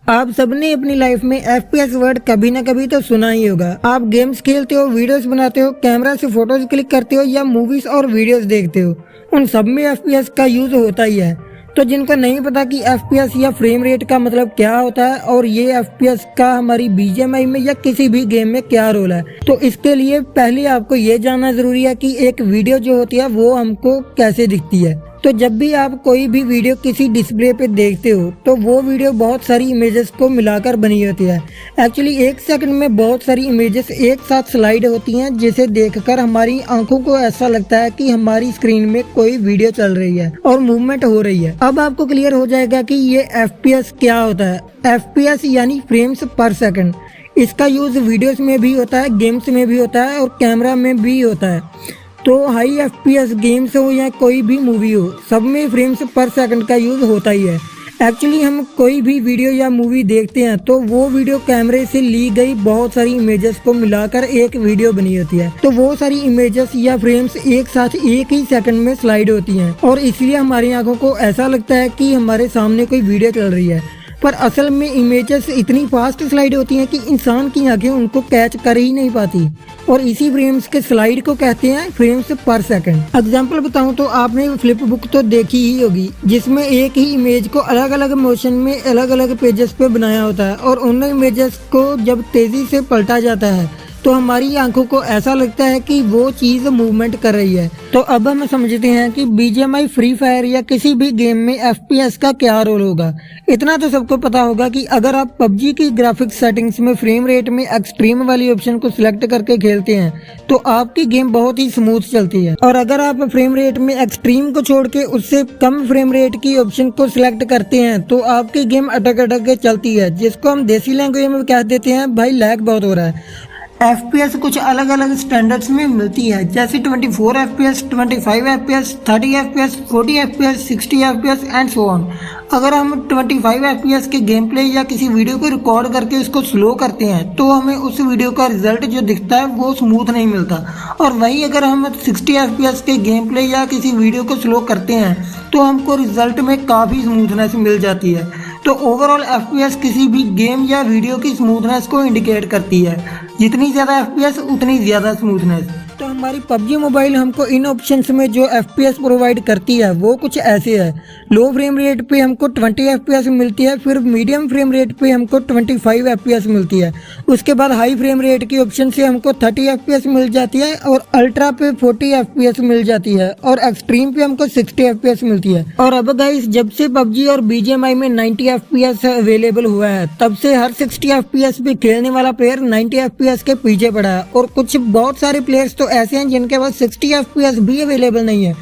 आप सबने अपनी लाइफ में FPS वर्ड कभी ना कभी तो सुना ही होगा। आप गेम्स खेलते हो, वीडियोस बनाते हो, कैमरा से फोटोज क्लिक करते हो या मूवीज और वीडियोस देखते हो, उन सब में FPS का यूज होता ही है। तो जिनको नहीं पता कि FPS या फ्रेम रेट का मतलब क्या होता है और ये FPS का हमारी BGMI में या किसी भी गेम में क्या रोल है, तो इसके लिए पहले आपको ये जानना जरूरी है कि एक वीडियो जो होती है वो हमको कैसे दिखती है। तो जब भी आप कोई भी वीडियो किसी डिस्प्ले पे देखते हो तो वो वीडियो बहुत सारी इमेजेस को मिलाकर बनी होती है। एक्चुअली एक सेकंड में बहुत सारी इमेजेस एक साथ स्लाइड होती हैं, जिसे देखकर हमारी आंखों को ऐसा लगता है कि हमारी स्क्रीन में कोई वीडियो चल रही है और मूवमेंट हो रही है। अब आपको क्लियर हो जाएगा कि ये FPS क्या होता है। FPS यानी फ्रेम्स पर सेकंड। इसका यूज वीडियोस में भी होता है, गेम्स में भी होता है और कैमरा में भी होता है। तो हाई FPS गेम्स हो या कोई भी मूवी हो, सब में फ्रेम्स पर सेकंड का यूज होता ही है। एक्चुअली हम कोई भी वीडियो या मूवी देखते हैं तो वो वीडियो कैमरे से ली गई बहुत सारी इमेजेस को मिलाकर एक वीडियो बनी होती है। तो वो सारी इमेजेस या फ्रेम्स एक साथ एक ही सेकंड में स्लाइड होती हैं और इसलिए हमारी आंखों को ऐसा लगता है कि हमारे सामने कोई वीडियो चल रही है। पर असल में इमेजेस इतनी फास्ट स्लाइड होती हैं कि इंसान की आंखें उनको कैच कर ही नहीं पाती और इसी फ्रेम्स के स्लाइड को कहते हैं फ्रेम्स पर सेकंड। एग्जांपल बताऊं तो आपने फ्लिप बुक तो देखी ही होगी, जिसमें एक ही इमेज को अलग अलग मोशन में अलग अलग पेजेस पे बनाया होता है और उन इमेजेस को जब तेजी से पलटा जाता है तो हमारी आंखों को ऐसा लगता है कि वो चीज मूवमेंट कर रही है। तो अब हम समझते हैं कि BGMI, फ्री फायर या किसी भी गेम में FPS का क्या रोल होगा। इतना तो सबको पता होगा कि अगर आप PUBG की ग्राफिक्स सेटिंग्स में फ्रेम रेट में एक्सट्रीम वाली ऑप्शन को सिलेक्ट करके खेलते हैं तो आपकी गेम बहुत ही स्मूथ चलती है, और अगर आप फ्रेम रेट में एक्सट्रीम को छोड़ के उससे कम फ्रेम रेट की ऑप्शन को सिलेक्ट करते हैं तो आपकी गेम अटक अटक के चलती है, जिसको हम देसी लैंग्वेज में कह देते हैं भाई लैग बहुत हो रहा है। FPS कुछ अलग अलग स्टैंडर्ड्स में मिलती है, जैसे 24 FPS, 25 FPS, 30 FPS, 40 FPS, 60 FPS and so on. अगर हम 25 FPS के गेम प्ले या किसी वीडियो को रिकॉर्ड करके उसको स्लो करते हैं तो हमें उस वीडियो का रिजल्ट जो दिखता है वो स्मूथ नहीं मिलता, और वही अगर हम 60 FPS के गेम प्ले या किसी वीडियो को स्लो करते हैं तो हमको रिजल्ट में काफ़ी स्मूथनेस मिल जाती है। तो ओवरऑल FPS किसी भी गेम या वीडियो की स्मूथनेस को इंडिकेट करती है। जितनी ज़्यादा FPS उतनी ज़्यादा स्मूथनेस। तो हमारी PUBG मोबाइल हमको इन ऑप्शंस में जो FPS प्रोवाइड करती है वो कुछ ऐसे है। लो फ्रेम रेट पे हमको 20 FPS मिलती है, फिर मीडियम फ्रेम रेट पे हमको 25 FPS मिलती है, उसके बाद हाई फ्रेम रेट की ऑप्शन से हमको 30 FPS मिल जाती है, और अल्ट्रा पे 40 FPS मिल जाती है, और एक्सट्रीम पे हमको 60 FPS मिलती है। और अब गाइस, जब से PUBG और BGMI में 90 FPS अवेलेबल हुआ है तब से हर 60 FPS पे खेलने वाला प्लेयर 90 FPS के पीछे पड़ा है, और कुछ बहुत सारे प्लेयर्स तो ऐसे हैं जिनके पास 60 FPS भी अवेलेबल नहीं है।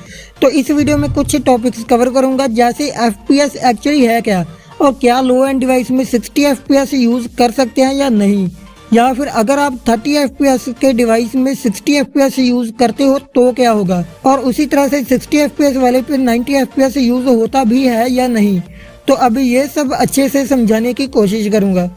तो इस वीडियो में कुछ टॉपिक्स कवर करूंगा, जैसे FPS एक्चुअली है क्या, और क्या लो एंड डिवाइस में 60 FPS यूज कर सकते हैं या नहीं, या फिर अगर आप 30 FPS के डिवाइस में 60 FPS यूज करते हो तो क्या होगा, और उसी तरह से 60 FPS वाले पे 90 FPS यूज होता भी है या नहीं। तो अभी ये सब अच्छे से समझाने की कोशिश करूंगा।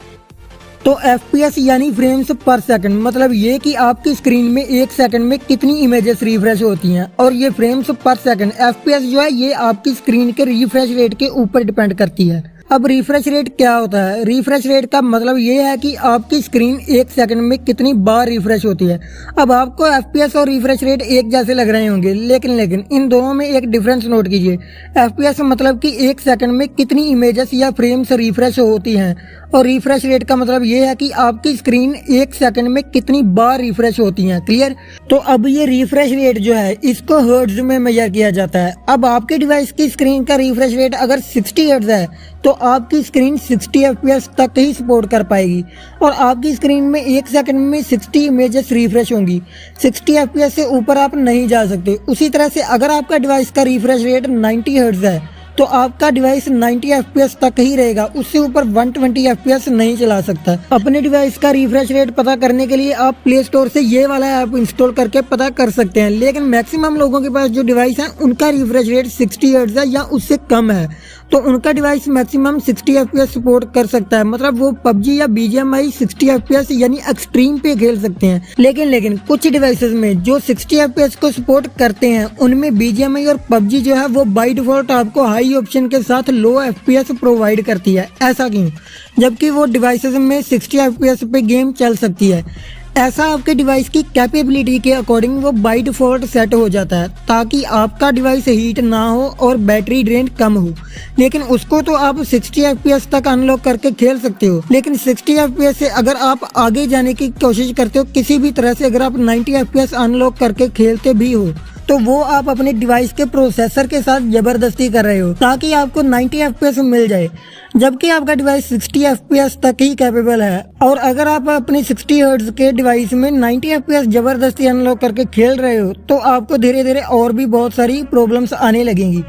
तो FPS यानी फ्रेम्स पर सेकंड, मतलब ये कि आपकी स्क्रीन में एक सेकंड में कितनी इमेजेस रिफ्रेश होती हैं, और ये फ्रेम्स पर सेकंड FPS जो है ये आपकी स्क्रीन के रिफ्रेश रेट के ऊपर डिपेंड करती है। अब रिफ्रेश रेट क्या होता है? रिफ्रेश रेट का मतलब ये है कि आपकी स्क्रीन एक सेकंड में कितनी बार रिफ्रेश होती है। अब आपको FPS और रिफ्रेश रेट एक जैसे लग रहे होंगे, लेकिन इन दोनों में एक डिफरेंस नोट कीजिए। FPS मतलब कि एक सेकंड में कितनी इमेजेस या फ्रेम्स रिफ्रेश होती हैं, और रिफ्रेश रेट का मतलब ये है कि आपकी स्क्रीन एक सेकंड में कितनी बार रिफ्रेश होती हैं। क्लियर? तो अब ये रिफ्रेश रेट जो है इसको हर्ट्ज में मेजर किया जाता है। अब आपके डिवाइस की स्क्रीन का रिफ्रेश रेट अगर 60 हर्ट्ज है तो आपकी स्क्रीन 60 FPS तक ही सपोर्ट कर पाएगी, और आपकी स्क्रीन में एक सेकंड में 60 इमेजेस रिफ्रेश होंगी। 60 FPS से ऊपर आप नहीं जा सकते। उसी तरह से अगर आपका डिवाइस का रिफ्रेश रेट 90 हर्ट्ज है तो आपका डिवाइस 90 FPS तक ही रहेगा, उससे ऊपर 120 FPS नहीं चला सकता। अपने डिवाइस का रिफ्रेश रेट पता करने के लिए आप प्ले स्टोर से ये वाला ऐप इंस्टॉल करके पता कर सकते हैं, लेकिन मैक्सिमम लोगों के पास जो डिवाइस है उनका रिफ्रेश रेट 60 हर्ट्ज है या उससे कम है। तो उनका डिवाइस मैक्सिमम 60 FPS सपोर्ट कर सकता है। मतलब वो पबजी या BGMI 60 FPS यानी एक्सट्रीम पे खेल सकते हैं। लेकिन कुछ डिवाइसेस में जो 60 FPS को सपोर्ट करते हैं उनमें BGMI और पबजी जो है वो बाय डिफॉल्ट आपको हाई ऑप्शन के साथ लो FPS प्रोवाइड करती है। ऐसा क्यों? जबकि वो डिवाइसेस में 60 FPS पे गेम चल सकती है। ऐसा आपके डिवाइस की कैपेबिलिटी के अकॉर्डिंग वो बाय डिफॉल्ट सेट हो जाता है ताकि आपका डिवाइस हीट ना हो और बैटरी ड्रेन कम हो। लेकिन उसको तो आप 60 FPS तक अनलॉक करके खेल सकते हो। लेकिन 60 FPS से अगर आप आगे जाने की कोशिश करते हो किसी भी तरह से, अगर आप 90 FPS अनलॉक करके खेलते भी हो तो वो आप अपने डिवाइस के प्रोसेसर के साथ जबरदस्ती कर रहे हो ताकि आपको 90 FPS मिल जाए, जबकि आपका डिवाइस 60 FPS तक ही कैपेबल है। और अगर आप अपने 60 हर्ट्ज के डिवाइस में 90 FPS जबरदस्ती अनलॉक करके खेल रहे हो तो आपको धीरे धीरे और भी बहुत सारी प्रॉब्लम्स आने लगेंगी,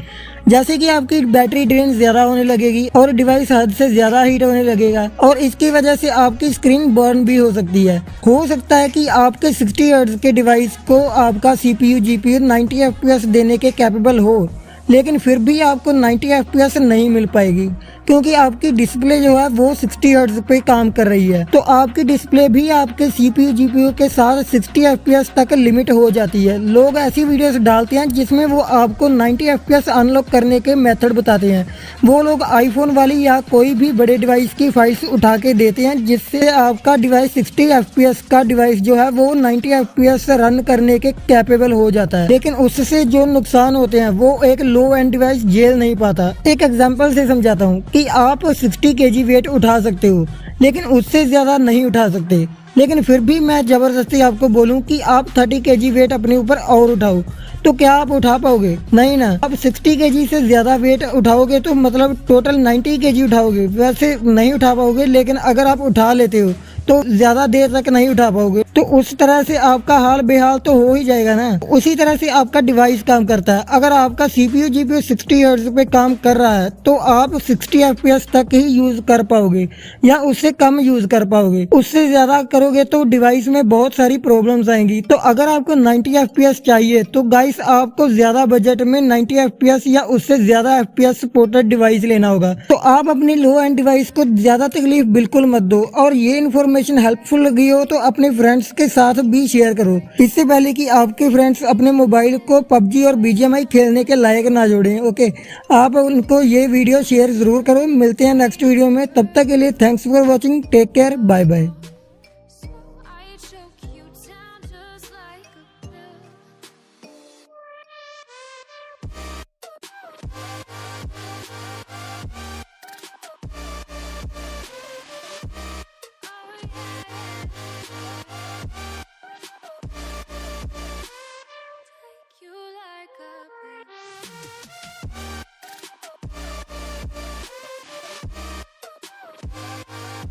जैसे कि आपकी बैटरी ड्रेन ज्यादा होने लगेगी और डिवाइस हद से ज्यादा हीट होने लगेगा और इसकी वजह से आपकी स्क्रीन बर्न भी हो सकती है। हो सकता है कि आपके 60 हर्ट्ज के डिवाइस को आपका CPU GPU 90 FPS देने के कैपेबल हो, लेकिन फिर भी आपको 90 FPS नहीं मिल पाएगी क्योंकि आपकी डिस्प्ले जो है वो 60 हर्ट्ज पे काम कर रही है। तो आपकी डिस्प्ले भी आपके CPU GPU के साथ 60 FPS तक लिमिट हो जाती है। लोग ऐसी वीडियोस डालते हैं जिसमें वो आपको 90 FPS अनलॉक करने के मेथड बताते हैं। वो लोग आईफोन वाली या कोई भी बड़े डिवाइस की फाइल्स उठा के देते हैं जिससे आपका डिवाइस 60 FPS का डिवाइस जो है वो 90 FPS रन करने के कैपेबल हो जाता है। लेकिन उससे जो नुकसान होते हैं वो एक लो एंड डिवाइस झेल नहीं पाता। एक एग्जांपल से समझाता हूँ कि आप 60 kg वेट उठा सकते हो लेकिन उससे ज्यादा नहीं उठा सकते। लेकिन फिर भी मैं जबरदस्ती आपको बोलूं कि आप 30 kg वेट अपने ऊपर और उठाओ तो क्या आप उठा पाओगे? नहीं ना। आप 60 kg से ज्यादा वेट उठाओगे तो मतलब टोटल 90 kg उठाओगे, वैसे नहीं उठा पाओगे। लेकिन अगर आप उठा लेते हो तो ज्यादा देर तक नहीं उठा पाओगे, तो उस तरह से आपका हाल बेहाल तो हो ही जाएगा ना। उसी तरह से आपका डिवाइस काम करता है। अगर आपका CPU GPU 60 हर्ट्ज पे काम कर रहा है तो आप 60 FPS तक ही यूज कर पाओगे या उससे कम यूज कर पाओगे। उससे ज्यादा करोगे तो डिवाइस में बहुत सारी प्रॉब्लम्स आएंगी। तो अगर आपको 90 FPS चाहिए तो गाइस आपको ज्यादा बजट में 90 FPS या उससे ज्यादा FPS सपोर्टेड डिवाइस लेना होगा। तो आप अपनी लो एंड डिवाइस को ज्यादा तकलीफ बिल्कुल मत दो और ये इन्फॉर्मेशन हेल्पफुल लगी हो तो अपने फ्रेंड्स के साथ भी शेयर करो, इससे पहले कि आपके फ्रेंड्स अपने मोबाइल को पबजी और BGMI खेलने के लायक ना जोड़ें। ओके, आप उनको ये वीडियो शेयर जरूर करो। मिलते हैं नेक्स्ट वीडियो में, तब तक के लिए thanks for watching, take care, bye bye.